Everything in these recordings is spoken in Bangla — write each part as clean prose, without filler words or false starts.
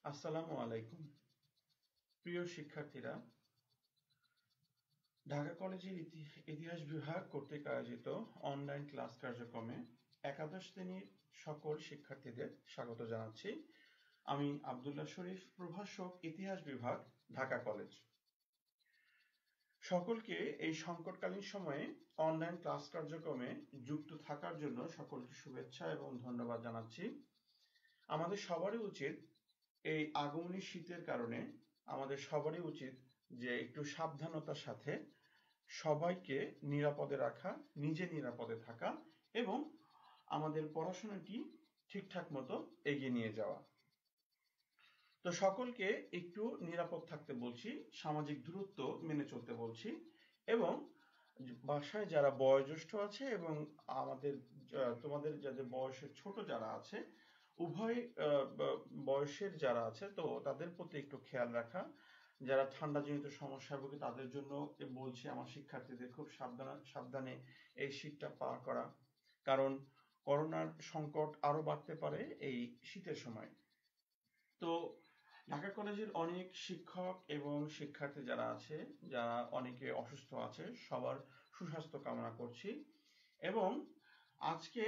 আসসালামু আলাইকুম। প্রিয় শিক্ষার্থীরা, ঢাকা কলেজের ইতিহাস বিভাগ কর্তৃক আয়োজিত অনলাইন ক্লাস কার্যক্রমে একাদশ শ্রেণীর সকল শিক্ষার্থীদের স্বাগত জানাচ্ছি। আমি আব্দুল্লাহ শরীফ, প্রভাষক, ইতিহাস বিভাগ, ঢাকা কলেজ। সকলকে এই সংকটকালীন সময়ে অনলাইন ক্লাস কার্যক্রমে যুক্ত থাকার জন্য সকলকে শুভেচ্ছা এবং ধন্যবাদ জানাচ্ছি। আমাদের সবারই উচিত এই আগমনী শীতের কারণে আমাদের সবারই উচিত যে একটু সাবধানতার সাথে সবাইকে নিরাপদে রাখা, নিজে নিরাপদে থাকা এবং আমাদের পড়াশোনাটি ঠিকঠাক মতো এগিয়ে নিয়ে যাওয়া। তো সকলকে একটু নিরাপদ থাকতে বলছি, সামাজিক দূরত্ব মেনে চলতে বলছি এবং বাসায় যারা বয়োজ্যেষ্ঠ আছে এবং আমাদের তোমাদের যাদের বয়সের ছোট যারা আছে, উভয় বয়সের যারা আছে তো তাদের প্রতি একটু খেয়াল রাখা। যারা ঠান্ডাজনিত সমস্যায় ভোগে তাদের জন্য বলছি আমার শিক্ষার্থীদের খুব সাবধানে এই শীতটা পার করা, কারণ করোনার সংকট আরো বাড়তে পারে এই শীতের সময়। তো ঢাকা কলেজের অনেক শিক্ষক এবং শিক্ষার্থী যারা আছে, যারা অনেকে অসুস্থ আছে, সবার সুস্বাস্থ্য কামনা করছি এবং আজকে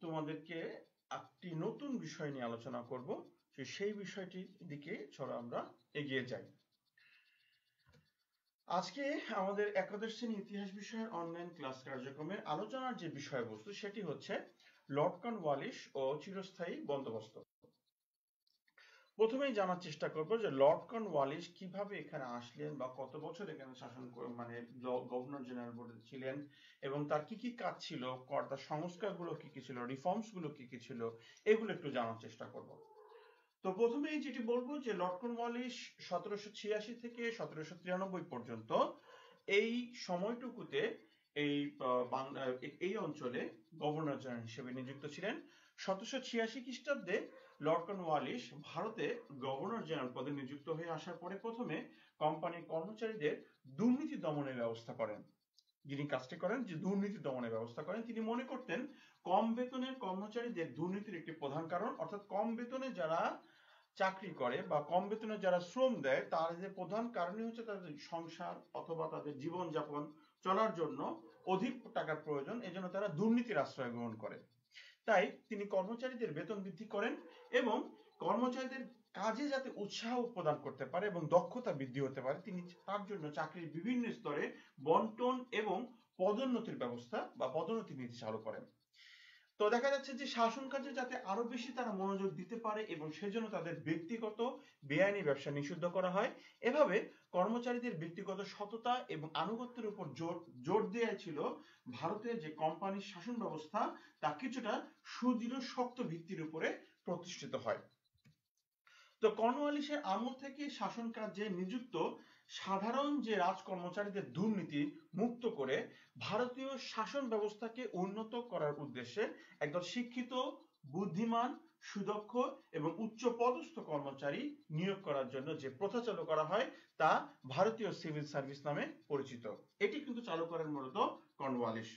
তোমাদেরকে একটি নতুন বিষয় নিয়ে আলোচনা করব। সেই বিষয়টির দিকে চলো আমরা এগিয়ে যাই। আজকে আমাদের একাদশ শ্রেণী ইতিহাস বিষয়ের অনলাইন ক্লাস কার্যক্রমের আলোচনার যে বিষয়বস্তু সেটি হচ্ছে লর্ড কর্নওয়ালিস ও চিরস্থায়ী বন্দোবস্ত। প্রথমেই জানার চেষ্টা করব যে লর্ড কর্নওয়ালিস কিভাবে এখানে আসলেন বা কত বছর এখানে শাসন মানে গভর্নর জেনারেল বোর্ডে ছিলেন এবং তার কি কি কাজ ছিল, তার সংস্কারগুলো কি কি ছিল, রিফর্মস গুলো কি কি ছিল, এগুলো একটু জানার চেষ্টা করব। তো প্রথমেই যেটি বলবো যে লর্ড কর্নওয়ালিস 1786 থেকে 1793 পর্যন্ত এই সময়টুকুতে এই এই অঞ্চলে গভর্নর জেনারেল হিসেবে নিযুক্ত ছিলেন। 1786 খ্রিস্টাব্দে লর্ড কর্নওয়ালিস ভারতে গভর্নর জেনারেল পদে নিযুক্ত হয়ে আসার পরে প্রথমে কোম্পানির কর্মচারীদের দুর্নীতি দমনের ব্যবস্থা করেন। যিনি কাজটি করেন, যে দুর্নীতি দমনের ব্যবস্থা করেন, তিনি মনে করতেন কম বেতনের কর্মচারীদের দুর্নীতির একটি প্রধান কারণ, অর্থাৎ কম বেতনে যারা চাকরি করে বা কম বেতনে যারা শ্রম দেয় তার যে প্রধান কারণই হচ্ছে তাদের সংসার অথবা তাদের জীবনযাপন চলার জন্য অধিক টাকার প্রয়োজন, এজন্য তারা দুর্নীতির আশ্রয় গ্রহণ করে। তাই তিনি কর্মচারীদের বেতন বৃদ্ধি করেন এবং কর্মচারীদের কাজে যাতে উৎসাহ প্রদান করতে পারে এবং দক্ষতা বৃদ্ধি হতে পারে, তিনি তার জন্য চাকরির বিভিন্ন স্তরে বন্টন এবং পদোন্নতির ব্যবস্থা বা পদোন্নতি নীতি চালু করেন। তো দেখা যাচ্ছে যে শাসন কাজে যাতে আরো বেশি তারা মনোযোগ দিতে পারে এবং সেজন্য তাদের ব্যক্তিগত বেআইনি ব্যবসা নিষিদ্ধ করা হয়। এভাবে কর্মচারীদের ব্যক্তিগত সততা এবং আনুগত্যের উপর জোর দেওয়া ছিল ভারতের যে কোম্পানির শাসন ব্যবস্থা তা কিছুটা সুদৃঢ় শক্ত ভিত্তির উপরে প্রতিষ্ঠিত হয়। তো কর্নওয়ালিসের আমল থেকে শাসন কার্যে নিযুক্ত সাধারণ যে রাজকর্মচারীদের দুর্নীতি মুক্ত করে ভারতীয় শাসন ব্যবস্থাকে উন্নত করার উদ্দেশ্যে একদল শিক্ষিত, বুদ্ধিমান, সুদক্ষ এবং উচ্চ পদস্থ কর্মচারী নিয়োগ করার জন্য যে প্রথা চালু করা হয় তা ভারতীয় সিভিল সার্ভিস নামে পরিচিত। এটি কিন্তু চালু করেন মূলত কর্নওয়ালিস।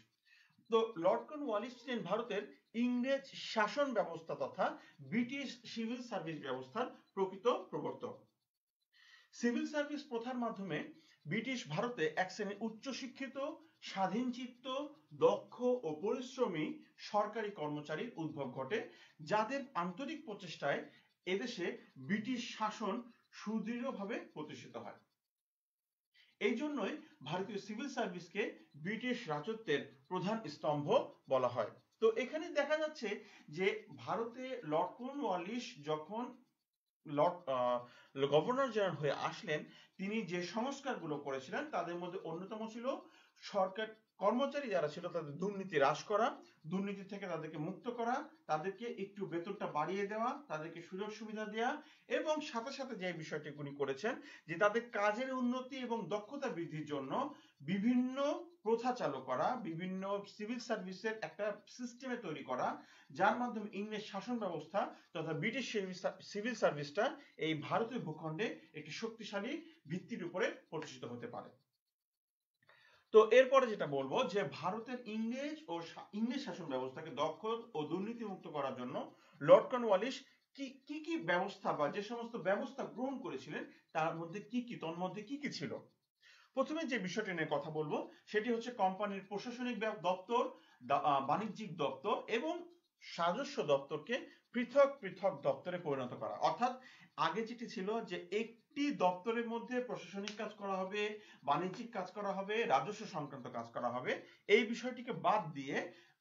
তো লর্ড কর্নওয়ালিস ছিলেন ভারতের ইংরেজ শাসন ব্যবস্থা তথা ব্রিটিশ সিভিল সার্ভিস ব্যবস্থার প্রকৃত প্রবর্তক। সিভিল সার্ভিস প্রথার মাধ্যমে ব্রিটিশ ভারতে এক শ্রেণীর উচ্চশিক্ষিত, স্বাধীনচিত্ত, দক্ষ ও পরিশ্রমী সরকারি কর্মচারীর উদ্ভব ঘটে, যাদের আন্তরিক প্রচেষ্টায় এদেশে ব্রিটিশ শাসন সুদৃঢ়ভাবে প্রতিষ্ঠিত হয়। এই জন্যই ভারতীয় সিভিল সার্ভিসকে ব্রিটিশ রাজত্বের প্রধান স্তম্ভ বলা হয়। তো এখানে দেখা যাচ্ছে যে ভারতে লর্ড কর্নওয়ালিস যখন গভর্নর জেনারেল হয়ে আসলেন, তিনি যে সংস্কারগুলো করেছিলেন তাদের মধ্যে অন্যতম ছিল সরকার কর্মচারী যারা ছিল তাদের দুর্নীতি হ্রাস করা, দুর্নীতি থেকে তাদেরকে মুক্ত করা, তাদেরকে একটু বেতনটা বাড়িয়ে দেওয়া, তাদেরকে সুযোগ সুবিধা দেওয়া এবং সাথে সাথে যে বিষয়টি উনি করেছেন যে তাদের কাজের উন্নতি এবং দক্ষতা বৃদ্ধির জন্য বিভিন্ন প্রথা চালু করা, বিভিন্ন সিভিল সার্ভিসের একটা সিস্টেমে তৈরি করা, যার মাধ্যমে ইংরেজ শাসন ব্যবস্থা তথা ব্রিটিশ সিভিল সার্ভিসটা এই ভারতীয় ভূখণ্ডে একটি শক্তিশালী ভিত্তির উপরে প্রতিষ্ঠিত হতে পারে। তো এরপরে যেটা বলবো যে ভারতের ইংরেজ শাসন ব্যবস্থাকে দক্ষ ও দুর্নীতি মুক্ত করার জন্য লর্ড কর্নওয়ালিস কি কি কি ব্যবস্থা বা যে সমস্ত ব্যবস্থা গ্রহণ করেছিলেন তার মধ্যে কি কি তন্মধ্যে কি কি ছিল। প্রথমে যে বিষয়টি নিয়ে কথা বলবো সেটি হচ্ছে কোম্পানির প্রশাসনিক দপ্তর, বাণিজ্যিক দপ্তর এবং রাজস্ব দপ্তরকে পৃথক পৃথক দপ্তরে পরিণত করা। অর্থাৎ আগে যেটি ছিল যে একটি দপ্তরের মধ্যে প্রশাসনিক কাজ করা হবে, বাণিজ্যিক কাজ করা হবে, রাজস্ব সংক্রান্ত কাজ করা হবে, এই বিষয়টিকে বাদ দিয়ে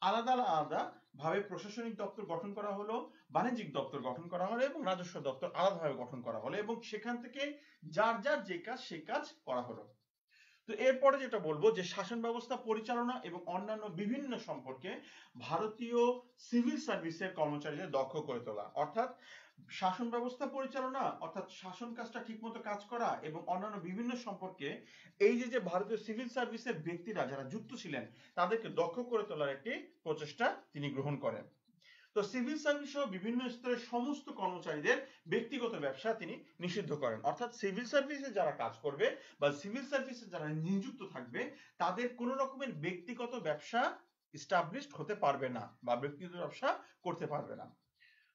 আলাদা আলাদা ভাবে প্রশাসনিক দপ্তর গঠন করা হলো, বাণিজ্যিক দপ্তর গঠন করা হলো এবং রাজস্ব দপ্তর আলাদাভাবে গঠন করা হলো এবং সেখান থেকে যার যার যে কাজ সেই কাজ করা হলো। তো এরপরে যেটা বলবো যে শাসন ব্যবস্থা পরিচালনা এবং অন্যান্য বিভিন্ন সম্পর্কে ভারতীয় সিভিল সার্ভিসের কর্মচারীদের দক্ষ করে তোলা। অর্থাৎ শাসন ব্যবস্থা পরিচালনা অর্থাৎ শাসন কাজটা ঠিকমতো কাজ করা এবং অন্যান্য বিভিন্ন সম্পর্কে এই যে ভারতীয় সিভিল সার্ভিসের ব্যক্তিরা যারা যুক্ত ছিলেন তাদেরকে দক্ষ করে তোলার একটি প্রচেষ্টা তিনি গ্রহণ করেন। তো সিভিল সার্ভিস সহ বিভিন্ন স্তরের সমস্ত কর্মচারীদের ব্যক্তিগত ব্যবসা তিনি নিষিদ্ধ করেন। অর্থাৎ সিভিল সার্ভিসে যারা কাজ করবে বা সিভিল সার্ভিসে যারা নিযুক্ত থাকবে তাদের কোনো রকমের ব্যক্তিগত ব্যবসা এস্টাবলিশড হতে পারবে না বা ব্যক্তিগত ব্যবসা করতে পারবে না।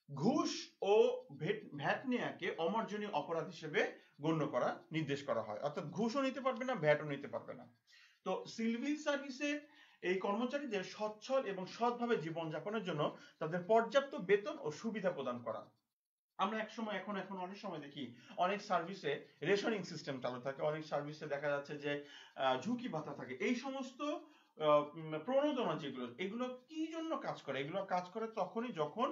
ঘুষ ও ভ্যাট নেয়াকে অমার্জনীয় অপরাধ হিসেবে গণ্য করা নির্দেশ করা হয়। অর্থাৎ ঘুষও নিতে পারবে না, ভ্যাটও নিতে পারবে না। তো সিভিল সার্ভিসে এই কর্মচারীদের সচ্ছল এবং সৎভাবে জীবনযাপনের জন্য তাদের পর্যাপ্ত বেতন ও সুবিধা প্রদান করা। আমরা একসময় এখন অনেক সময় দেখি অনেক সার্ভিসে রেশনিং সিস্টেম চালু থাকে, অনেক সার্ভিসে দেখা যাচ্ছে যে ঝুঁকি ভাতা থাকে। এই সমস্ত প্রণোদনা যেগুলো এগুলো কি জন্য কাজ করে? এগুলো কাজ করে তখনই যখন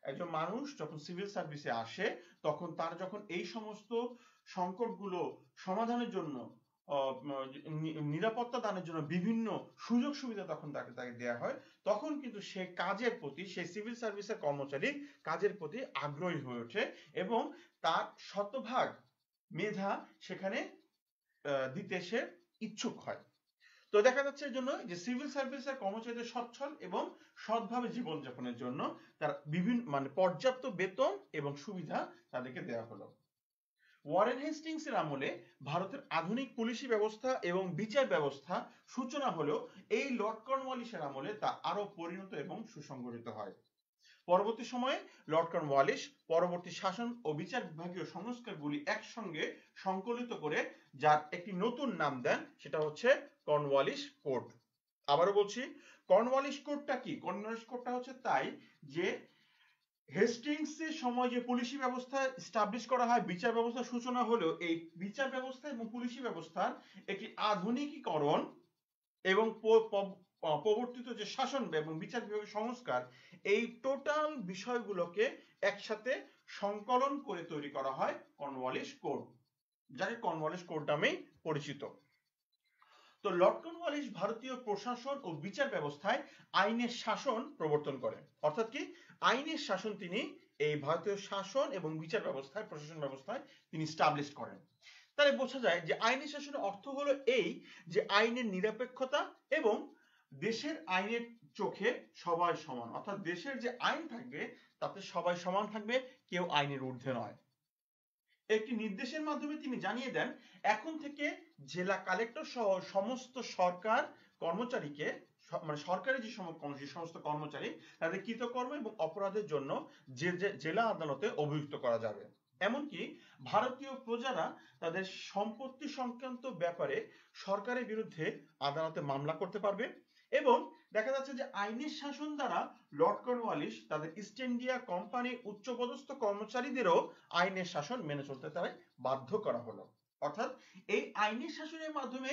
একজন মানুষ যখন সিভিল সার্ভিসে আসে তখন তার যখন এই সমস্ত সংকটগুলো সমাধানের জন্য নিরাপত্তা দানের জন্য বিভিন্ন সুযোগ সুবিধা তখন তাকে দেওয়া হয়, তখন কিন্তু সে কাজের প্রতি সেই সিভিল সার্ভিসের কর্মচারী কাজের প্রতি আগ্রহী হয়ে ওঠে এবং তার শতভাগ মেধা সেখানে দিতে সে ইচ্ছুক হয়। তো দেখা যাচ্ছে এর জন্য যে সিভিল সার্ভিসের কর্মচারীদের সচ্ছল এবং সৎভাবে জীবনযাপনের জন্য তার বিভিন্ন পর্যাপ্ত বেতন এবং সুবিধা তাদেরকে দেওয়া হলো। ওয়ারেন হেস্টিংস এর আমলে ভারতের আধুনিক পুলিশি ব্যবস্থা এবং বিচার ব্যবস্থা সূচনা হলেও এই লর্ড কর্নওয়ালিসের আমলে তা আরো পরিণত এবং সুসংগঠিত হয়। পরবর্তী সময়ে লর্ড কর্নওয়ালিস পরবর্তী শাসন ও বিচার বিভাগীয় সংস্কারগুলি একসঙ্গে সংকলিত করে যার একটি নতুন নাম দেন, সেটা হচ্ছে কর্নওয়ালিস কোড। আবারও বলছি, কর্নওয়ালিস কোডটা কি? কর্নওয়ালিস কোডটা হচ্ছে তাই যে হেস্টিংস এর সময় যে পুলিশি ব্যবস্থা এস্টাবলিশ করা হয়, বিচার ব্যবস্থা সূচনা হলেও এই বিচার ব্যবস্থা এবং পুলিশি ব্যবস্থার একটি আধুনিকীকরণ এবং প্রবর্তিত যে শাসন এবং বিচার বিভাগের সংস্কার, এই টোটাল বিষয়গুলোকে একসাথে সংকলন করে তৈরি করা হয় কর্নওয়ালিস কোড, যাকে কর্নওয়ালিস কোড নামেই পরিচিত। তো লর্ড কর্নওয়ালিস ভারতীয় প্রশাসন ও বিচার ব্যবস্থায় আইনের শাসন প্রবর্তন করেন। অর্থাৎ কি? আইনের শাসন তিনি এই ভারতীয় শাসন এবং বিচার ব্যবস্থায় প্রশাসন ব্যবস্থায় তিনি এস্টাবলিশ করেন। তাহলে বোঝা যায় যে আইনের শাসনের অর্থ হলো এই যে আইনের নিরপেক্ষতা এবং দেশের আইনের চোখে সবাই সমান। অর্থাৎ দেশের যে আইন থাকবে তাতে সবাই সমান থাকবে, কেউ আইনের ঊর্ধ্বে নয়। একটি নির্দেশের মাধ্যমে তিনি জানিয়ে দেন এখন থেকে জেলা কালেক্টর সহ সমস্ত সরকার কর্মচারীকে সরকারি যে সমস্ত কর্মচারী তাদের কৃতকর্ম এবং অপরাধের জন্য জেলা আদালতে অভিযুক্ত করা যাবে। এমনকি ভারতীয় প্রজারা তাদের সম্পত্তি সংক্রান্ত ব্যাপারে সরকারের বিরুদ্ধে আদালতে মামলা করতে পারবে এবং দেখা যাচ্ছে যে আইনের শাসন দ্বারা লর্ড কর্নওয়ালিস তাদের ইস্ট ইন্ডিয়া কোম্পানির উচ্চপদস্থ কর্মচারীদেরও আইনের শাসন মেনে চলতে তাই বাধ্য করা হলো। অর্থাৎ এই আইনের শাসনের মাধ্যমে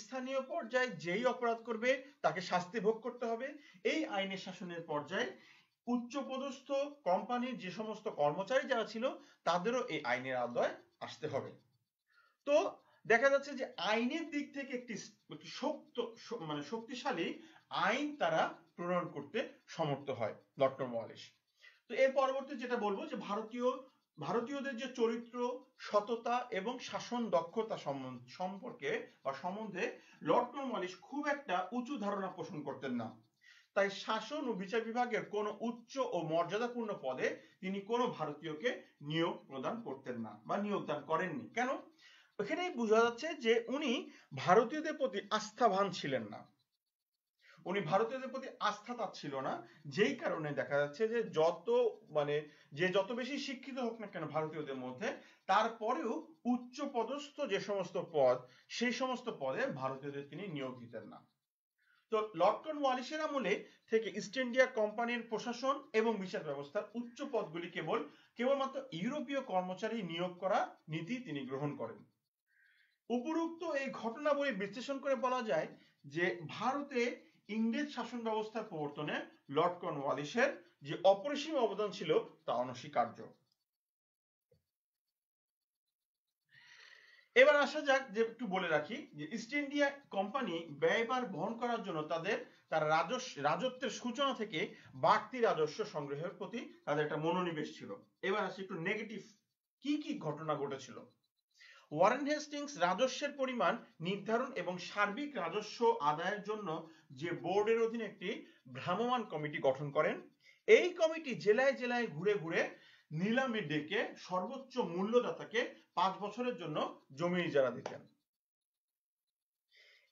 স্থানীয় পর্যায়ে যেই অপরাধ করবে তাকে শাস্তি ভোগ করতে হবে। এই আইনের শাসনের পর্যায়ে উচ্চপদস্থ কোম্পানির যে সমস্ত কর্মচারী যারা ছিল তাদেরও এই আইনের আওতায় আসতে হবে। তো দেখা যাচ্ছে যে আইনের দিক থেকে একটি শক্তিশালী আইন তারা প্রণয়ন করতে সমর্থ হয় লর্ড কর্নওয়ালিস। তো এর পরবর্তী যেটা বলবো যে ভারতীয়দের যে চরিত্র, সততা এবং শাসন দক্ষতা সম্পর্কে বা সম্বন্ধে লর্ড কর্নওয়ালিস খুব একটা উঁচু ধারণা পোষণ করতেন না। তাই শাসন ও বিচার বিভাগের কোনো উচ্চ ও মর্যাদাপূর্ণ পদে তিনি কোনো ভারতীয়কে নিয়োগ প্রদান করতেন না বা নিয়োগদান করেননি। কেন? এখানেই বোঝা যাচ্ছে যে উনি ভারতীয়দের প্রতি আস্থাবান ছিলেন না। উনি ভারতীয়দের প্রতি আস্থা তার ছিল না, যেই কারণে দেখা যাচ্ছে যে যত বেশি শিক্ষিত হোক না কেন ভারতীয়দের মধ্যে, তারপরেও উচ্চ পদস্থ যে সমস্ত পদ, সেই সমস্ত পদে ভারতীয়দের তিনি নিয়োগ দিতেন না। তো লর্ড কর্নওয়ালিসের আমলে থেকে ইস্ট ইন্ডিয়া কোম্পানির প্রশাসন এবং বিচার ব্যবস্থার উচ্চ পদগুলি কেবলমাত্র ইউরোপীয় কর্মচারী নিয়োগ করা নীতি তিনি গ্রহণ করেন। উপরোক্ত এই ঘটনাবলী বিশ্লেষণ করে বলা যায় যে ভারতে ইংরেজ শাসন ব্যবস্থার প্রবর্তনে লর্ড কর্নওয়ালিসের যে অপরিসীম অবদান ছিল তা অনস্বীকার্য। এবার আসা যাক, যে একটু বলে রাখি যে ইস্ট ইন্ডিয়া কোম্পানি ব্যয়ভার বহন করার জন্য তার রাজত্বের সূচনা থেকে বাড়তি রাজস্ব সংগ্রহের প্রতি তাদের একটা মনোনিবেশ ছিল। এবার আসি একটু নেগেটিভ, কি কি ঘটনা ঘটেছিল। ওয়ারেন হেস্টিংস রাজস্বের পরিমাণ নির্ধারণ এবং সার্বিক রাজস্ব আদায়ের জন্য যে বোর্ডের অধীনে একটি ভ্রাম্যমাণ কমিটি গঠন করেন। এই কমিটি জেলায় জেলায় ঘুরে ঘুরে নিলামে ডেকে সর্বোচ্চ মূল্যদাতাকে 5 বছরের জন্য জমি ইজারা দিতেন।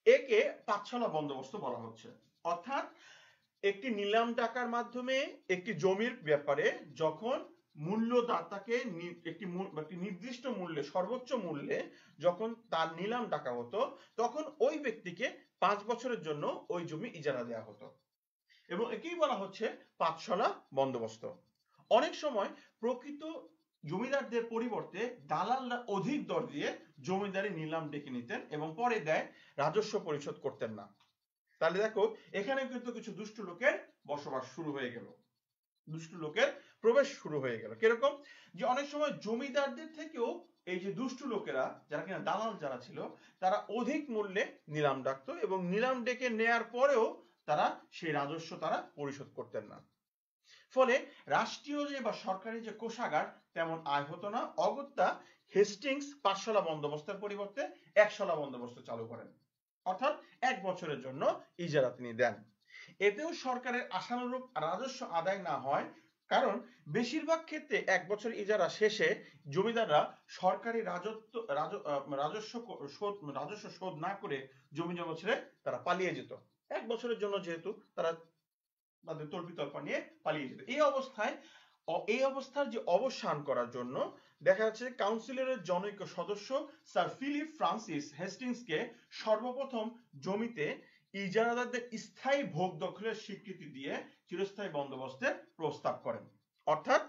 একে পাঠশালা বন্দোবস্ত বলা হচ্ছে। অর্থাৎ একটি নিলাম ডাকার মাধ্যমে একটি জমির ব্যাপারে যখন মূল্যদাতাকে একটি নির্দিষ্ট মূল্যে, সর্বোচ্চ মূল্যে যখন তার নিলাম ডাকা হতো, তখন ওই ব্যক্তিকে 5 বছরের জন্য ওই জমি ইজারা দেওয়া হতো, এবং একেই বলা হচ্ছে পাঠশালা বন্দোবস্ত। অনেক সময় প্রকৃত জমিদারদের পরিবর্তে দালালরা অধিক দর দিয়ে জমিদারি নিলাম ডেকে নিতেন এবং পরে দেয় রাজস্ব পরিশোধ করতেন না। তাহলে দেখো, এখানে কিন্তু কিছু দুষ্ট লোকের বসবাস শুরু হয়ে গেল, দুষ্ট লোকের প্রবেশ শুরু হয়ে গেল। কিরকম, যে অনেক সময় জমিদারদের থেকেও এই যে দুষ্ট লোকেরা, যারা কিনা দালাল যারা ছিল, তারা অধিক মূল্যে নিলাম ডাকতো এবং নিলাম ডেকে নেয়ার পরেও তারা সেই রাজস্ব তারা পরিশোধ করতেন না। ফলে রাষ্ট্রীয় যে বা সরকারি যে কোষাগার তেমন আয় হতো না। অগত্যা হেস্টিংস পাঠশালা বন্দোবস্তের পরিবর্তে একশালা বন্দোবস্ত চালু করেন, অর্থাৎ 1 বছরের জন্য ইজারা তিনি দেন। এতেও সরকারের আশানুরূপ রাজস্ব আদায় না হয়, কারণ বেশিরভাগ ক্ষেত্রে 1 বছর ইজারা শেষে জমিদাররা সরকারি রাজস্ব শোধ না করে জমি জমা ছেড়ে তারা পালিয়ে যেত। 1 বছরের জন্য যেহেতু তারা তাদের তল্পিতল্পা নিয়ে পালিয়ে যেত। এই অবস্থার যে অবসান করার জন্য দেখা যাচ্ছে কাউন্সিলের জনৈক সদস্য স্যার ফিলিপ ফ্রান্সিস হেস্টিংসকে সর্বপ্রথম জমিতে ইজারাদারদের স্থায়ী ভোগ দখলের স্বীকৃতি দিয়ে চিরস্থায়ী বন্দোবস্তের প্রস্তাব করেন। অর্থাৎ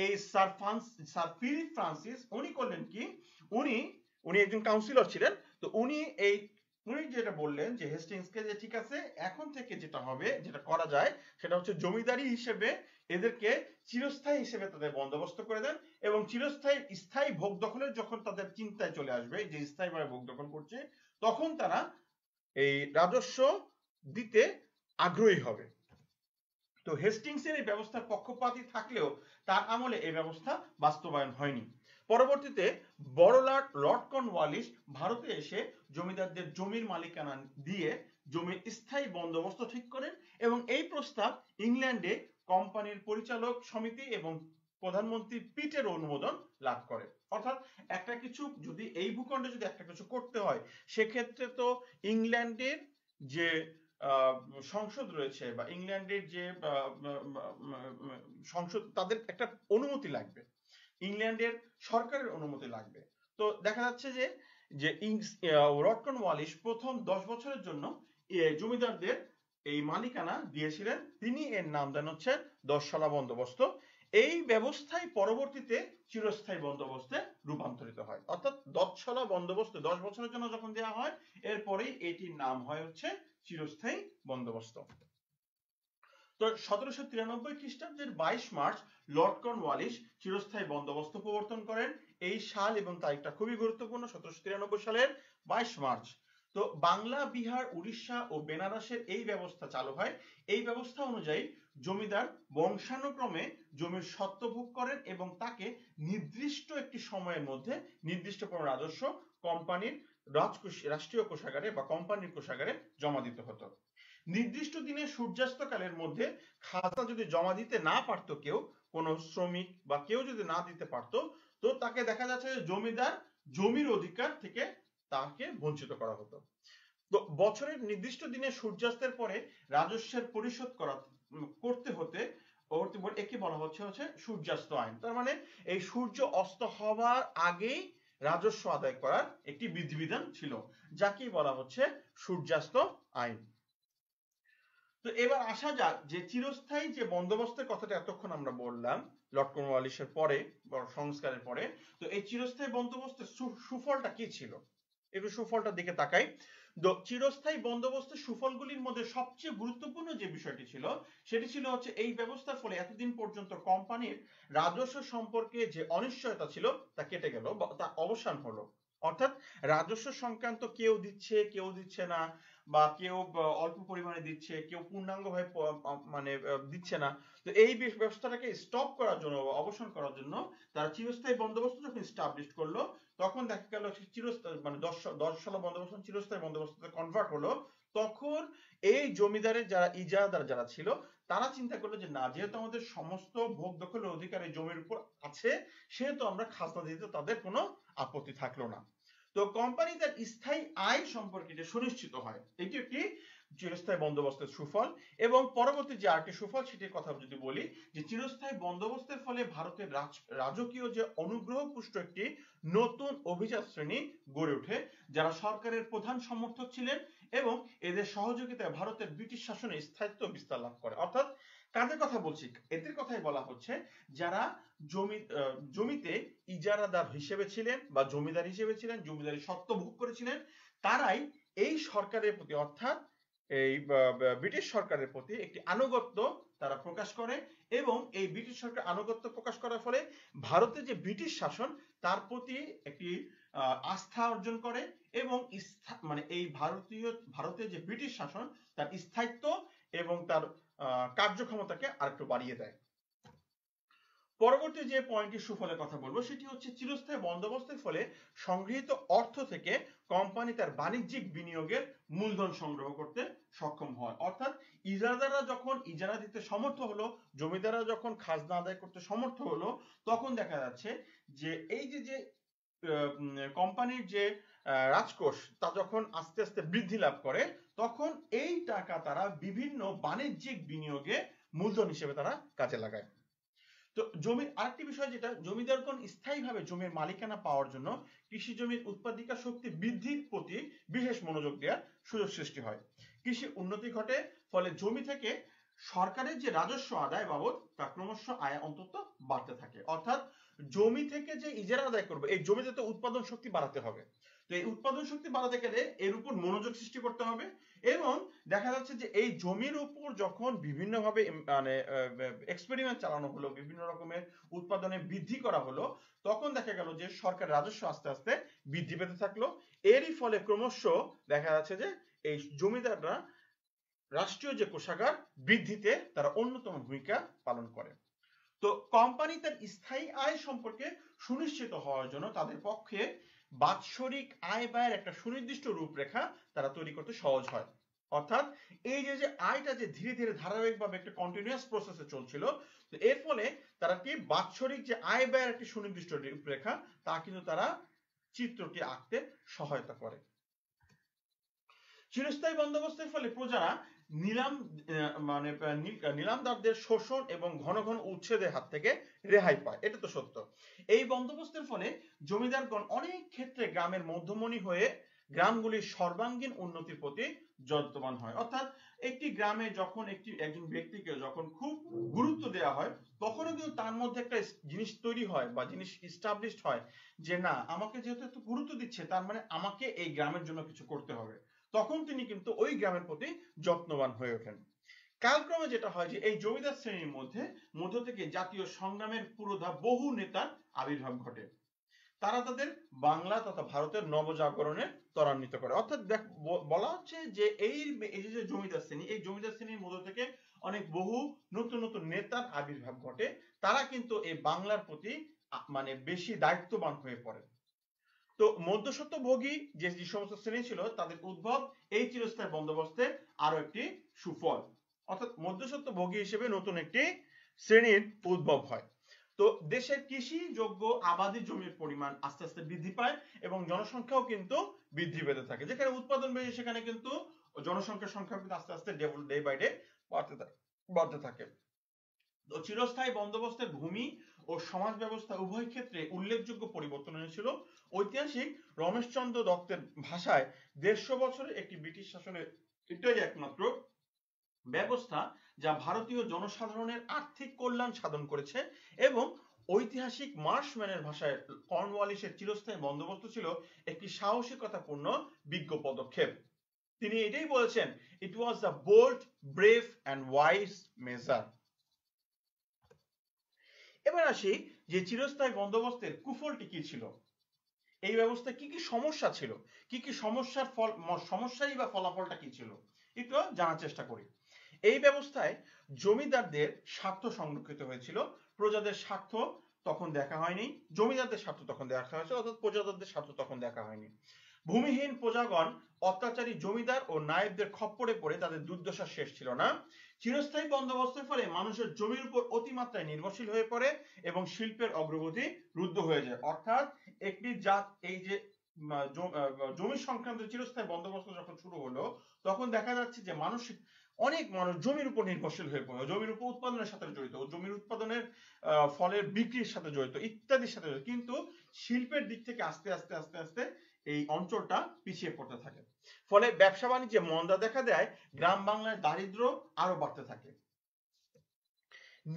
এই স্যার ফিলিপ ফ্রান্সিস উনি করলেন কি, উনি একজন কাউন্সিলর ছিলেন। তো উনি যেটা বললেন যে হেস্টিংসকে, যে ঠিক আছে, এখন থেকে যেটা হবে, যেটা করা যায় সেটা হচ্ছে জমিদারি হিসেবে এদেরকে চিরস্থায়ী হিসেবে তাদের বন্দোবস্ত করে দেন, এবং স্থায়ী ভোগ দখলের যখন তাদের চিন্তায় চলে আসবে যে স্থায়ীভাবে ভোগ দখল করছে, তখন তারা এই রাজস্ব দিতে আগ্রহী হবে। তো হেস্টিংসের এই ব্যবস্থার পক্ষপাতী থাকলেও তার আমলে এই ব্যবস্থা বাস্তবায়ন হয়নি। পরবর্তীতে বড় লর্ড কর্নওয়ালিস ভারতে এসে জমিদারদের জমির মালিকানা দিয়ে জমির স্থায়ী বন্দোবস্ত ঠিক করেন, এবং এই প্রস্তাব ইংল্যান্ডে কোম্পানির পরিচালক সমিতি এবং প্রধানমন্ত্রী পিটের অনুমোদন লাভ করে। অর্থাৎ একটা কিছু যদি এই ভূখণ্ডে যদি একটা কিছু করতে হয়, সেক্ষেত্রে তো ইংল্যান্ডের যে সংসদ রয়েছে বা ইংল্যান্ডের যে সংসদ, তাদের একটা অনুমতি লাগবে, ইংল্যান্ডের সরকারের অনুমতি লাগবে। তো দেখা যাচ্ছে যে লর্ড কর্নওয়ালিস প্রথম 10 বছরের জন্য জমিদারদের এই মালিকানা দিয়েছিলেন। তিনি এর নাম দেন হচ্ছে 10 শালা বন্দোবস্ত। এই ব্যবস্থায় পরবর্তীতে চিরস্থায়ী বন্দোবস্তে রূপান্তরিত হয়। অর্থাৎ 10 শালা বন্দোবস্ত 10 বছরের জন্য যখন দেওয়া হয়, এরপরেই এটির নাম হয় হচ্ছে চিরস্থায়ী বন্দোবস্ত। তো 1793 খ্রিস্টাব্দের 22 মার্চ লর্ড কর্নওয়ালিস চিরস্থায়ী বন্দোবস্ত প্রবর্তন করেন। এই সাল এবং তারিখটা খুবই গুরুত্বপূর্ণ, 1793 সালের 22 মার্চ। তো বাংলা, বিহার, উড়িষ্যা ও বেনারসের এই ব্যবস্থা চালু হয়। এই ব্যবস্থা অনুযায়ী জমিদার বংশানুক্রমে জমির স্বত্ব ভোগ করেন এবং তাকে নির্দিষ্ট একটি সময়ের মধ্যে নির্দিষ্ট কোনো রাজস্ব কোম্পানির রাষ্ট্রীয় কোষাগারে বা কোম্পানির কোষাগারে জমা দিতে হতো। নির্দিষ্ট দিনে সূর্যাস্তকালের মধ্যে খাজনা যদি জমা দিতে না পারতো কেউ, কোনো শ্রমিক বা কেউ যদি না দিতে পারতো, তো তাকে দেখা যাচ্ছে যে জমিদার জমির অধিকার থেকে তাকে বঞ্চিত করা হতো। তো বছরের নির্দিষ্ট দিনে সূর্যাস্তের পরে রাজস্বের পরিশোধ করতে হতে একে বলা হচ্ছে সূর্যাস্ত আইন। তার মানে এই সূর্য অস্ত হওয়ার আগেই রাজস্ব আদায় করার একটি বিধিবিধান ছিল, যাকে বলা হচ্ছে সূর্যাস্ত আইন। তো এবার আসা যাক যে চিরস্থায়ী যে বন্দোবস্তের কথাটা এতক্ষণ আমরা বললাম লর্ড কর্নওয়ালিসের পরে সংস্কারের পরে, তো এই চিরস্থায়ী বন্দোবস্তের সুফলটা কি ছিল, একটু সুফলটার দিকে তাকাই। তো চিরস্থায়ী বন্দোবস্তের সুফলগুলির মধ্যে সবচেয়ে গুরুত্বপূর্ণ যে বিষয়টি ছিল সেটি ছিল হচ্ছে এই ব্যবস্থার ফলে এতদিন পর্যন্ত কোম্পানির রাজস্ব সম্পর্কে যে অনিশ্চয়তা ছিল তা কেটে গেল, তা অবসান হলো। অর্থাৎ রাজস্ব সংক্রান্ত কেউ দিচ্ছে কেউ দিচ্ছে না, বা কেউ অল্প পরিমাণে দিচ্ছে, কেউ পূর্ণাঙ্গভাবে মানে দিচ্ছে না। তো এই ব্যবস্থাটাকে স্টপ করার জন্য, অবসান করার জন্য তারা চিরস্থায়ী বন্দোবস্ত যখন স্টাবলিশ করলো, তখন দেখা গেল চিরস্থায়ী মানে 10 সালের বন্দোবস্ত চিরস্থায়ী বন্দোবস্তে কনভার্ট হলো। তখন এই জমিদারের যারা ইজারাদার যারা ছিল তারা চিন্তা করলো যে না, যেহেতু আমাদের সমস্ত ভোগ দখলের অধিকার এই জমির উপর আছে, সেহেতু আমরা খাজনা দিতে তাদের কোনো আপত্তি থাকলো না। তো কোম্পানি তার স্থায়ী আয় সম্পর্কে যে সুনিশ্চিত হয়, এটি একটি চিরস্থায়ী বন্দোবস্তের সুফল। এবং পরবর্তী যে আরেকটি সুফল সেটির কথা যদি বলি, যে চিরস্থায়ী বন্দোবস্তের ফলে ভারতের রাজকীয় যে অনুগ্রহ পুষ্ট একটি নতুন অভিজাত শ্রেণী গড়ে ওঠে, যারা সরকারের প্রধান সমর্থক ছিলেন এবং এদের সহযোগিতায় ভারতের ব্রিটিশ শাসনে স্থায়িত্ব বিস্তার লাভ করে। অর্থাৎ কাদের কথা বলছি, এদের কথাই বলা হচ্ছে যারা জমিতে ইজারাদার হিসেবে ছিলেন বা জমিদার হিসেবে ছিলেন, জমিদারি সত্ত্ব ভোগ করেছিলেন, তারাই এই সরকারের প্রতি অর্থাৎ এই ব্রিটিশ সরকারের প্রতি একটি আনুগত্য তারা প্রকাশ করে। এবং এই ব্রিটিশ সরকার আনুগত্য প্রকাশ করার ফলে ভারতের যে ব্রিটিশ শাসন তার প্রতি একটি আস্থা অর্জন করে এবং মানে এই ভারতের যে ব্রিটিশ শাসন তার স্থায়িত্ব এবং তার কার্যক্ষমতাকে আরেকটু বাড়িয়ে দেয়। পরবর্তী যে পয়েন্টটি সুফলের কথা বলবো সেটি হচ্ছে চিরস্থায়ী বন্দোবস্তের ফলে সংগৃহীত অর্থ থেকে কোম্পানি তার বাণিজ্যিক বিনিয়োগের মূলধন সংগ্রহ করতে সক্ষম হয়। অর্থাৎ ইজারাদাররা যখন ইজারা দিতে সমর্থ হলো, জমিদাররা যখন খাজনা আদায় করতে সমর্থ হলো, তখন দেখা যাচ্ছে যে এই যে কোম্পানির যে রাজকোষ তা যখন আস্তে আস্তে বৃদ্ধি লাভ করে, তখন এই টাকা তারা বিভিন্ন বাণিজ্যিক বিনিয়োগে মূলধন হিসেবে তারা কাজে লাগায়। তো জমির আরেকটি বিষয়, যেটা জমিদারগণ স্থায়ীভাবে জমির মালিকানা পাওয়ার জন্য কৃষি জমির উৎপাদিকা শক্তি বৃদ্ধির প্রতি বিশেষ মনোযোগ দেওয়ার সুযোগ সৃষ্টি হয়। কৃষি উন্নতি ঘটে, ফলে জমি থেকে সরকারের যে রাজস্ব আদায় বাবদ তা ক্রমশ আয় অন্তত বাড়তে থাকে। অর্থাৎ জমি থেকে যে ইজারা আদায় করবে, এই জমিতে তো উৎপাদন শক্তি বাড়াতে হবে। তো এই উৎপাদন শক্তি বাড়াতে গেলে এর উপর মনোযোগ সৃষ্টি করতে হবে। এবং দেখা যাচ্ছে যে এই জমির উপর যখন বিভিন্নভাবে মানে এক্সপেরিমেন্ট চালানো হলো, বিভিন্ন রকমের উৎপাদনে বৃদ্ধি করা হলো, তখন দেখা গেল যে সরকার রাজস্ব আস্তে আস্তে বৃদ্ধি পেতে থাকলো। এরই ফলে ক্রমশ দেখা যাচ্ছে যে এই জমিদাররা রাষ্ট্রীয় যে কোষাগার বৃদ্ধিতে তারা অন্যতম ভূমিকা পালন করে। তো কোম্পানি তার স্থায়ী আয় সম্পর্কে সুনিশ্চিত হওয়ার জন্য তাদের পক্ষে বাৎসরিক আয় ব্যয়ের একটা সুনির্দিষ্ট রূপরেখা তারা তৈরি করতে সহজ হয়। অর্থাৎ এই যে আয়টা যে ধীরে ধীরে ধারাবাহিকভাবে একটা কন্টিনিউয়াস প্রসেসে চলছিল, তো এর ফলে তারা কি বাৎসরিক যে আয় ব্যয়ের একটি সুনির্দিষ্ট রূপরেখা তা কিন্তু তারা চিত্রটি আঁকতে সহায়তা করে। চিরস্থায়ী বন্দোবস্তের ফলে প্রজারা নিলামদারদের শোষণ এবং ঘন ঘন উচ্ছেদের হাত থেকে রেহাই পায়, এটা তো সত্য। এই বন্দোবস্তের ফলে জমিদারগণ অনেক ক্ষেত্রে গ্রামের মধ্যমণি হয়ে গ্রামগুলির সর্বাঙ্গীন উন্নতির প্রতি যত্নবান হয়। অর্থাৎ একটি গ্রামে যখন একজন ব্যক্তিকে যখন খুব গুরুত্ব দেওয়া হয়, তখনও কিন্তু তার মধ্যে একটা জিনিস তৈরি হয় বা জিনিস ইস্টাবলিশড হয় যে না, আমাকে যেহেতু এত গুরুত্ব দিচ্ছে তার মানে আমাকে এই গ্রামের জন্য কিছু করতে হবে। তখন তিনি কিন্তু ওই গ্রামের প্রতি যত্নবান হয়ে ওঠেন। কালক্রমে যেটা হয় যে এই জমিদার শ্রেণীর মধ্য থেকে জাতীয় সংগ্রামের পুরোধা বহু নেতার আবির্ভাব ঘটে। তারা তাদের বাংলা তথা ভারতের নবজাগরণে ত্বরান্বিত করে। অর্থাৎ বলা হচ্ছে যে এই যে জমিদার শ্রেণী, এই জমিদার শ্রেণীর মধ্য থেকে অনেক বহু নতুন নতুন নেতার আবির্ভাব ঘটে। তারা কিন্তু এই বাংলার প্রতি মানে বেশি দায়িত্ববান হয়ে পড়ে। তো মধ্যস্বত্বভোগী যে সমস্ত শ্রেণী ছিল তাদের উদ্ভব এই চিরস্থায়ী বন্দোবস্তের আরো একটি সুফল। অর্থাৎ মধ্যস্বত্বভোগী হিসেবে নতুন একটি শ্রেণীর উদ্ভব হয়। তো দেশের কৃষিযোগ্য আবাদি জমির পরিমাণ আস্তে আস্তে বৃদ্ধি পায় এবং জনসংখ্যাও কিন্তু বৃদ্ধি পেতে থাকে। যেখানে উৎপাদন বেশি সেখানে কিন্তু জনসংখ্যার সংখ্যা কিন্তু আস্তে আস্তে ডে বাই ডে বাড়তে থাকে। তো চিরস্থায়ী বন্দোবস্তের ভূমি ও সমাজ ব্যবস্থা উভয় ক্ষেত্রে উল্লেখযোগ্য পরিবর্তন এনেছিল। ঐতিহাসিক রমেশচন্দ্র দত্তের ভাষায় 150 বছরের একটি ব্রিটিশ শাসনের এটাই একমাত্র ব্যবস্থা যা ভারতীয় জনসাধারণের আর্থিক কল্যাণ সাধন করেছে। এবং ঐতিহাসিক মার্শম্যানের ভাষায় কর্নওয়ালিসের চিরস্থায়ী বন্দোবস্ত ছিল একটি সাহসিকতাপূর্ণ বিজ্ঞ পদক্ষেপ। তিনি এটাই বলেছেন, it was the bold, brave and wise measure. এবার আসি যে চিরস্থায়ী বন্দোবস্তের কুফলটি কি ছিল, এই ব্যবস্থায় কি কি সমস্যা ছিল, কি কি সমস্যাই বা ফলাফলটা কি ছিল একটু জানার চেষ্টা করি। এই ব্যবস্থায় জমিদারদের স্বার্থ সংরক্ষিত হয়েছিল, প্রজাদের স্বার্থ তখন দেখা হয়নি। জমিদারদের স্বার্থ তখন দেখা হয়েছে, অর্থাৎ প্রজাদের স্বার্থ তখন দেখা হয়নি। ভূমিহীন প্রজাগণ অত্যাচারী জমিদার ও নায়েবদের খপ্পরে পড়ে তাদের দুর্দশা শেষ ছিল না। চিরস্থায়ী বন্দোবস্তের ফলে মানুষের জমির উপর অতিমাত্রায় নির্ভরশীল হয়ে পড়ে এবং শিল্পের অগ্রগতি রুদ্ধ হয়ে যায়। অর্থাৎ একটি জাত, এই যে জমি সংক্রান্ত চিরস্থায়ী বন্দোবস্ত যখন শুরু হলো তখন দেখা যাচ্ছে যে অনেক মানুষ জমির উপর নির্ভরশীল হয়ে পড়ে, জমির উপর উৎপাদনের সাথে জড়িত, জমির উৎপাদনের ফলের বিক্রির সাথে জড়িত, ইত্যাদির সাথে জড়িত, কিন্তু শিল্পের দিক থেকে আস্তে আস্তে আস্তে আস্তে এই অঞ্চলটা পিছিয়ে পড়তে থাকে। ফলে ব্যবসা বাণিজ্যে মন্দা দেখা দেয়, গ্রাম বাংলায় দারিদ্র আরো বাড়তে থাকে।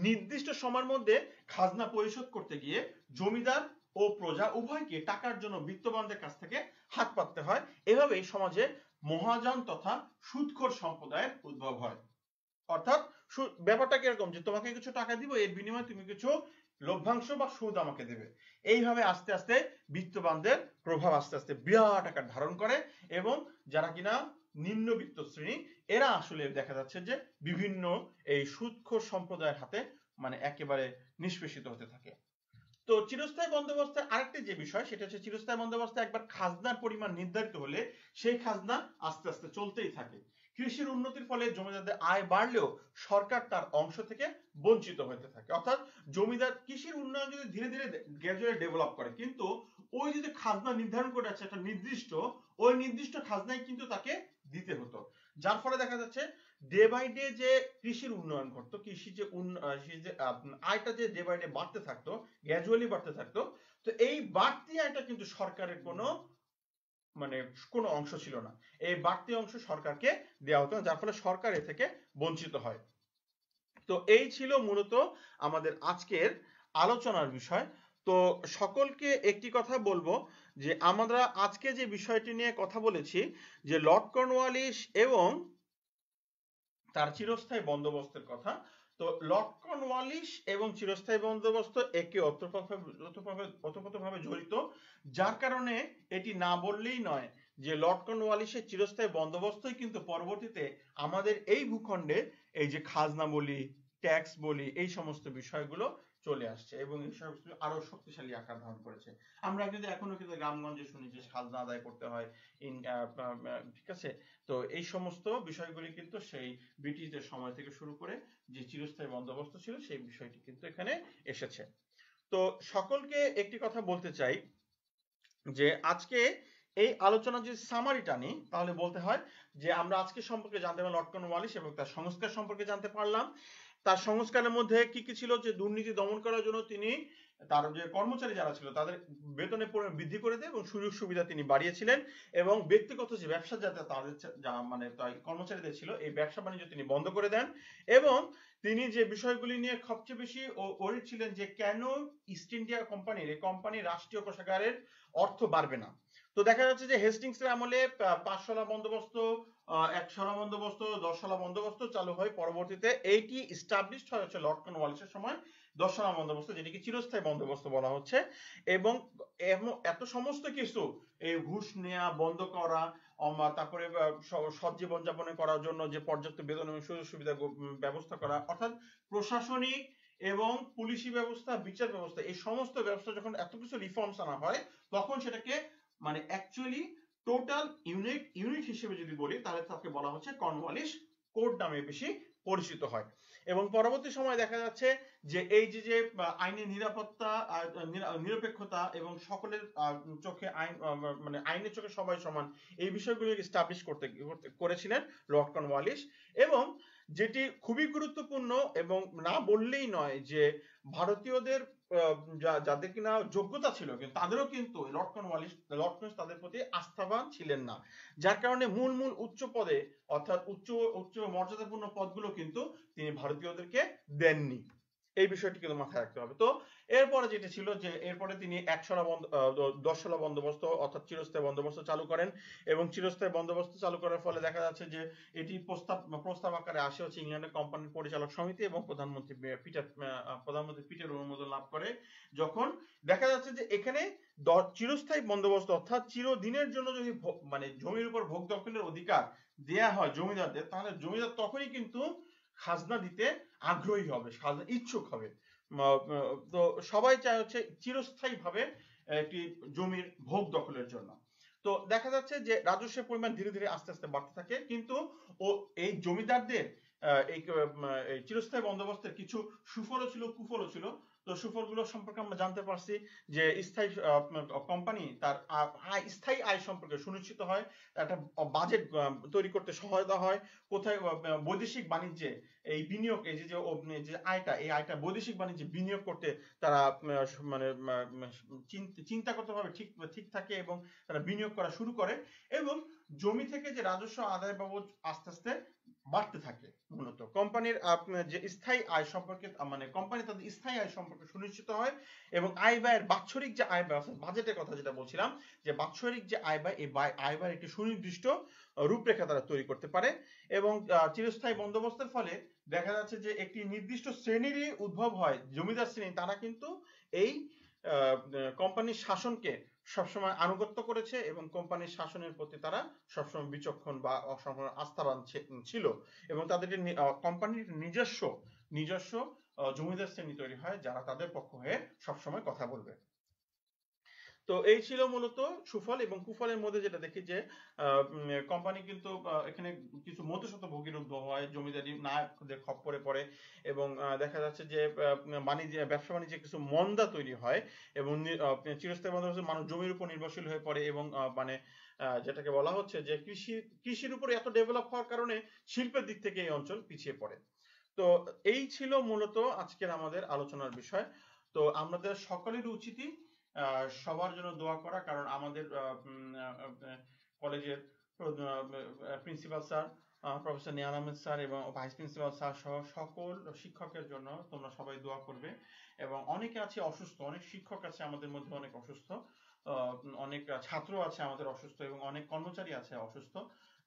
নির্দিষ্ট সময়ের মধ্যে খাজনা পরিশোধ করতে গিয়ে জমিদার ও প্রজা উভয়কে টাকার জন্য বিত্তবানদের কাছ থেকে হাত পাততে হয়। এভাবেই সমাজে মহাজন তথা সুদখোর সম্প্রদায়ের উদ্ভব হয়। অর্থাৎ ব্যাপারটা কিরকম, যে তোমাকে কিছু টাকা দিব, এর বিনিময়ে তুমি কিছু লভ্যাংশ বা সুদ আমাকে দেবে। এইভাবে আস্তে আস্তে বিত্তবানদের প্রভাব আস্তে আস্তে বিরাট আকার ধারণ করে এবং যারা কিনা নিম্নবিত্ত শ্রেণী, এরা আসলে দেখা যাচ্ছে যে বিভিন্ন এই সুদখোর সম্প্রদায়ের হাতে মানে একেবারে নিষ্পেষিত হতে থাকে। তো চিরস্থায়ী বন্দোবস্তের আরেকটি যে বিষয়, সেটা হচ্ছে চিরস্থায়ী বন্দোবস্তে একবার খাজনার পরিমাণ নির্ধারিত হলে সেই খাজনা আস্তে আস্তে চলতেই থাকে। কৃষির উন্নতির ফলে জমিদারদের আয় বাড়লেও সরকার তার অংশ থেকে বঞ্চিত হতে থাকে। অর্থাৎ জমিদার কৃষির উন্নয়ন যদি ধীরে ধীরে গ্র্যাজুয়ালি ডেভেলপ করে, কিন্তু ওই যদি খাজনা নির্ধারণ করে আছে একটা নির্দিষ্ট, ওই নির্দিষ্ট খাজনাই কিন্তু তাকে দিতে হতো। যার ফলে দেখা যাচ্ছে ডে বাই ডে যে কৃষির উন্নয়ন ঘটতো, কৃষির যে আয়টা যে ডে বাই ডে বাড়তে থাকতো, গ্র্যাজুয়ালি বাড়তে থাকতো। তো এই বাড়তি আয়টা কিন্তু সরকারের কোনো অংশ ছিল না, এই বাড়তি অংশ সরকারকে দেওয়া হতো, যার ফলে সরকার এ থেকে বঞ্চিত হয়। তো এই ছিল মূলত আমাদের আজকের আলোচনার বিষয়। তো সকলকে একটি কথা বলবো যে আমরা আজকে যে বিষয়টি নিয়ে কথা বলেছি, যে লর্ড কর্নওয়ালিস এবং তার চিরস্থায়ী বন্দোবস্তের কথা। তো লর্ড কর্নওয়ালিস এবং চিরস্থায়ী বন্দোবস্ত একে ওতপ্রোতভাবে জড়িত, যার কারণে এটি না বললেই নয় যে লর্ড কর্নওয়ালিসের চিরস্থায়ী বন্দোবস্তই কিন্তু পরবর্তীতে আমাদের এই ভূখণ্ডে এই যে খাজনা বলি, ট্যাক্স বলি, এই সমস্ত বিষয়গুলো চলে আসছে এবং এই সমস্ত আরো শক্তিশালী আকার ধারণ করেছে। আমরা কিন্তু এখনো কিন্তু গ্রামগঞ্জে শুনি যে খাজনা আদায় করতে হয়, ঠিক আছে। তো এই সমস্ত বিষয়গুলি কিন্তু সেই ব্রিটিশদের সময় থেকে শুরু করে যে চিরস্থায়ী বন্দোবস্ত ছিল সেই বিষয়টি কিন্তু এখানে এসেছে। তো সকলকে একটি কথা বলতে চাই যে আজকে এই আলোচনা যদি সামারিটা নিই তাহলে বলতে হয় যে আমরা আজকে সম্পর্কে জানতে পারলাম লর্ড কর্নওয়ালিস এবং তার সংস্কার সম্পর্কে জানতে পারলাম। তার সংস্কারের মধ্যে কি কি ছিল, যে দুর্নীতি দমন করার জন্য তিনি তার যে কর্মচারী যারা ছিল তাদের বেতনের পরিমাণ বৃদ্ধি করে দেন এবং সুযোগ সুবিধা তিনি বাড়িয়েছিলেন এবং ব্যক্তিগত যে ব্যবসা যাতে তাদের কর্মচারীদের ছিল এই ব্যবসা বাণিজ্য তিনি বন্ধ করে দেন। এবং তিনি যে বিষয়গুলি নিয়ে সবচেয়ে বেশি ওরিড ছিলেন যে কেন ইস্ট ইন্ডিয়া কোম্পানির, এই কোম্পানির রাষ্ট্রীয় কোষাগারের অর্থ বাড়বে না। তো দেখা যাচ্ছে যে হেস্টিংসের আমলে 5 শলা বন্দোবস্ত, 1 শলা বন্দোবস্ত, 10 শলা বন্দোবস্ত চালু হয়। পরবর্তীতে এইটি এস্টাবলিশড হয় হচ্ছে লর্ড কর্নওয়ালিসের সময় 10 শলা বন্দোবস্ত, যেটিকে চিরস্থায়ী বন্দোবস্ত বলা হচ্ছে। এবং এত সমস্ত কিছু, এই ঘুষ নেওয়া বন্ধ করা, তারপরে সৎ জীবন যাপনে করার জন্য যে পর্যাপ্ত বেতন এবং সুযোগ সুবিধা ব্যবস্থা করা, অর্থাৎ প্রশাসনিক এবং পুলিশি ব্যবস্থা, বিচার ব্যবস্থা, এই সমস্ত ব্যবস্থা যখন এত কিছু রিফর্মস আনা হয় তখন সেটাকে অ্যাকচুয়ালি টোটাল ইউনিট হিসেবে যদি বলি তাহলে তাকে বলা হচ্ছে কর্নওয়ালিস কোড নামে বেশি পরিচিত হয়। এবং পরবর্তী সময় দেখা যাচ্ছে যে এই যে আইনের নিরাপত্তা আর নিরপেক্ষতা এবং সকলের চোখে আইন মানে আইনের চোখে সবাই সমান, এই বিষয়গুলো এস্টাবলিশ করেছিলেন লর্ড কর্নওয়ালিস। এবং যেটি খুবই গুরুত্বপূর্ণ এবং না বললেই নয় যে ভারতীয়দের যাদের কিনা যোগ্যতা ছিল কিন্তু তাদেরও কিন্তু লর্ড কর্নওয়ালিস তাদের প্রতি আস্থাবান ছিলেন না, যার কারণে মূল উচ্চ পদে অর্থাৎ উচ্চ মর্যাদাপূর্ণ পদগুলো কিন্তু তিনি ভারতীয়দেরকে দেননি। এই বিষয়টি কিন্তু মাথায় রাখতে হবে। তো এরপরে যেটা ছিল যে এরপরে তিনি 10 বন্দোবস্ত অর্থাৎ চিরস্থায়ী বন্দোবস্ত চালু করেন, এবং চিরস্থায়ী বন্দোবস্ত চালু করার ফলে দেখা যাচ্ছে যে এটি প্রস্তাব আকারে আসে হচ্ছে ইংল্যান্ডের কোম্পানির পরিচালক সমিতি এবং প্রধানমন্ত্রী পিটের অনুমোদন লাভ করে। যখন দেখা যাচ্ছে যে এখানে চিরস্থায়ী বন্দোবস্ত অর্থাৎ চিরদিনের জন্য যদি মানে জমির উপর ভোগ দখলের অধিকার দেয়া হয় জমিদারদের, তাহলে জমিদার তখনই কিন্তু খাজনা দিতে আগ্রহী হবে, খাজনা ইচ্ছুক হবে। তো সবাই চায় হচ্ছে চিরস্থায়ী ভাবে একটি জমির ভোগ দখলের জন্য। তো দেখা যাচ্ছে যে রাজস্বের পরিমাণ ধীরে ধীরে আস্তে আস্তে বাড়তে থাকে, কিন্তু ও এই জমিদারদের এই চিরস্থায়ী বন্দোবস্তের কিছু সুফলও ছিল কুফলও ছিল। তো সুফলগুলো সম্পর্কে আমরা জানতে পারছি যে স্থায়ী কোম্পানি তার স্থায়ী আয় সম্পর্কে সুনিশ্চিত হয়, একটা বাজেট তৈরি করতে সহায়তা হয়, কোথায় বৈদেশিক বাণিজ্যে এই বিনিয়োগ এই যে আয়টা এই আয়টা বৈদেশিক বাণিজ্যে বিনিয়োগ করতে তারা মানে চিন্তাগতভাবে ঠিক থাকে এবং তারা বিনিয়োগ করা শুরু করে, এবং জমি থেকে যে রাজস্ব আদায় বাবদ আস্তে আস্তে বাড়তে থাকে। মূলত কোম্পানির যে স্থায়ী আয় সম্পর্কে মানে কোম্পানি তাদের স্থায়ী আয় সম্পর্কে সুনিশ্চিত হয়, এবং আয় ব্যয়ের বাৎসরিক যে আয় ব্যয় অর্থাৎ বাজেটের কথা যেটা বলছিলাম, যে বাৎসরিক যে আয় ব্যয় এই আয় ব্যয়ের একটি সুনির্দিষ্ট রূপরেখা তারা তৈরি করতে পারে। এবং চিরস্থায়ী বন্দোবস্তের ফলে দেখা যাচ্ছে যে একটি নির্দিষ্ট শ্রেণীরই উদ্ভব হয়, জমিদার শ্রেণী, তারা কিন্তু এই কোম্পানির শাসনকে সবসময় আনুগত্য করেছে এবং কোম্পানির শাসনের প্রতি তারা সবসময় বিচক্ষণ বা আস্থাবান ছিল, এবং তাদের কোম্পানির নিজস্ব জমিদার শ্রেণী তৈরি হয় যারা তাদের পক্ষ হয়ে সবসময় কথা বলবে। তো এই ছিল মূলত সুফল, এবং কুফলের মধ্যে যেটা দেখি যে কোম্পানি কিন্তু এখানে কিছু মধ্যস্বত্বভোগীর উদ্ভব হয়, জমিদারি নায়কদের খপ্পরে পড়ে, এবং দেখা যাচ্ছে যে ব্যবসা বাণিজ্যে কিছু মন্দা তৈরি হয়, এবং চিরস্থায়ী বন্দোবস্তে মানুষ জমির উপর নির্ভরশীল হয়ে পড়ে, এবং মানে যেটাকে বলা হচ্ছে যে কৃষির উপর এত ডেভেলপ হওয়ার কারণে শিল্পের দিক থেকে এই অঞ্চল পিছিয়ে পড়ে। তো এই ছিল মূলত আজকের আমাদের আলোচনার বিষয়। তো আমাদের সকলের উচিতই সবার জন্য দোয়া করা, কারণ আমাদের কলেজের principal sir professor Niall Ahmed sir এবং ভাইস প্রিন্সিপাল স্যার সহ সকল শিক্ষকের জন্য তোমরা সবাই দোয়া করবে। এবং অনেকে আছে অসুস্থ, অনেক শিক্ষক আছে আমাদের মধ্যে অনেক অসুস্থ, অনেক ছাত্র আছে আমাদের অসুস্থ, এবং অনেক কর্মচারী আছে অসুস্থ।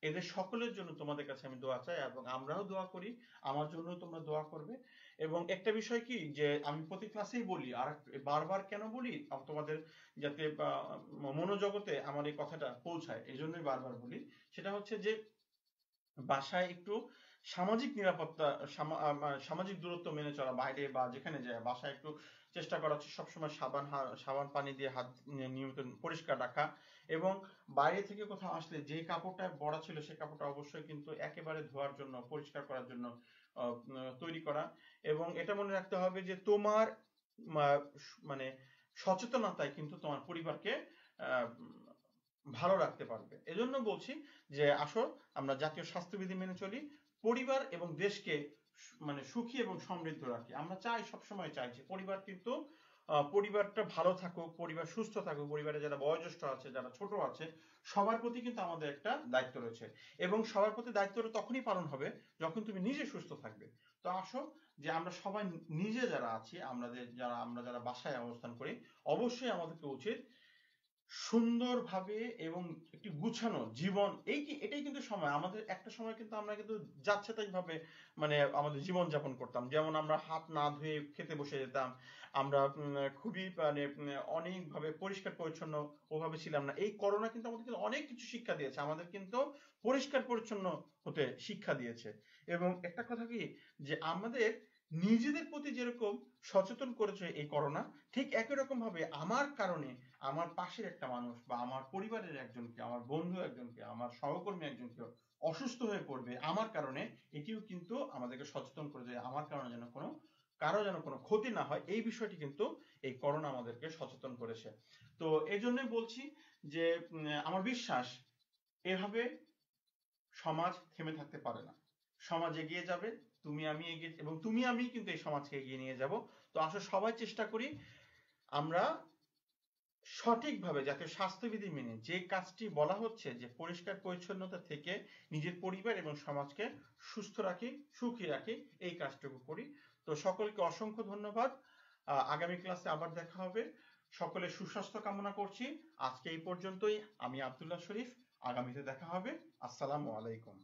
এদের সকলের জন্য তোমাদের কাছে আমি দোয়া চাই, এবং আমরাও দোয়া করি, আমার জন্য তোমরা দোয়া করবে। এবং একটা বিষয় কি যে আমি প্রতি ক্লাসেই বলি, আর বারবার কেন বলি, তোমাদের যাতে মনোজগতে আমার এই কথাটা পৌঁছায় এই জন্যই বারবার বলি, সেটা হচ্ছে যে বাসায় একটু সামাজিক নিরাপত্তা, সামাজিক দূরত্ব মেনে চলা, বাইরে বা যেখানে যায় বাসায় একটু চেষ্টা করা হচ্ছে সবসময় সাবান পানি দিয়ে হাত নিয়মিত পরিষ্কার রাখা, এবং বাইরে থেকে কোথাও আসলে যে কাপড়টা পরা ছিল সেই কাপড়টা অবশ্যই কিন্তু একেবারে ধোয়ার জন্য পরিষ্কার করার জন্য তৈরি করা। এবং এটা মনে রাখতে হবে যে তোমার মানে সচেতনতায় কিন্তু তোমার পরিবারকে ভালো রাখতে পারবে। এজন্য বলছি যে আসো আমরা জাতীয় স্বাস্থ্যবিধি মেনে চলি, পরিবার এবং দেশকে মানে সুখী এবং সমৃদ্ধ রাখি। আমরা চাই, সবসময় চাই যে পরিবার কিন্তু পরিবারটা ভালো থাকুক, পরিবার সুস্থ থাকুক, পরিবারে যারা বয়োজ্যেষ্ঠ আছে, যারা ছোট আছে, সবার প্রতি কিন্তু আমাদের একটা দায়িত্ব রয়েছে, এবং সবার প্রতি দায়িত্বটা তখনই পালন হবে যখন তুমি নিজে সুস্থ থাকবে। তো আসো যে আমরা সবাই নিজে যারা আছি, আমরা যারা বাসায় অবস্থান করি, অবশ্যই আমাদেরকে উচিত সুন্দরভাবে এবং একটি গুছানো জীবন, এটাই কিন্তু সময় আমাদের, একটা সময় কিন্তু আমরা কিন্তু যাচ্ছে তাই ভাবে মানে আমাদের জীবন যাপন করতাম, যেমন আমরা হাত না ধুয়ে খেতে বসে যেতাম, আমরা খুবই মানে অনেকভাবে পরিষ্কার পরিচ্ছন্ন ওভাবে ছিলাম না। এই করোনা কিন্তু আমাদের কিন্তু অনেক কিছু শিক্ষা দিয়েছে, আমাদের কিন্তু পরিষ্কার পরিচ্ছন্ন হতে শিক্ষা দিয়েছে। এবং একটা কথা কি যে আমাদের নিজেদের প্রতি যেরকম সচেতন করেছে এই করোনা, ঠিক একই রকম ভাবে আমার কারণে আমার পাশের একটা মানুষ বা আমার পরিবারের একজনকে, আমার বন্ধু একজনকে, আমার সহকর্মী একজনকে অসুস্থ হয়ে পড়বে আমার কারণে, এটিও কিন্তু আমাদেরকে সচেতন করে দেয় আমার কারণে যেন কারো যেন কোনো ক্ষতি না হয়, এই বিষয়টি কিন্তু এই করোনা আমাদেরকে সচেতন করেছে। তো এই জন্যই বলছি যে আমার বিশ্বাস এভাবে সমাজ থেমে থাকতে পারে না, সমাজ এগিয়ে যাবে, তুমি আমি এগিয়ে, এবং তুমি আমি কিন্তু এই সমাজকে এগিয়ে নিয়ে যাব। তো আসলে সবাই চেষ্টা করি আমরা সঠিকভাবে জাতীয় স্বাস্থ্যবিধি মেনে যে কাজটি বলা হচ্ছে যে পরিষ্কার পরিচ্ছন্নতা থেকে নিজের পরিবার এবং সমাজকে সুস্থ রাখি, সুখী রাখি, এই কাজটুকু করি। তো সকলকে অসংখ্য ধন্যবাদ। আগামী ক্লাসে আবার দেখা হবে। সকলের সুস্বাস্থ্য কামনা করছি। আজকে এই পর্যন্তই। আমি আব্দুল্লাহ শরীফ। আগামীতে দেখা হবে। আসসালামু আলাইকুম।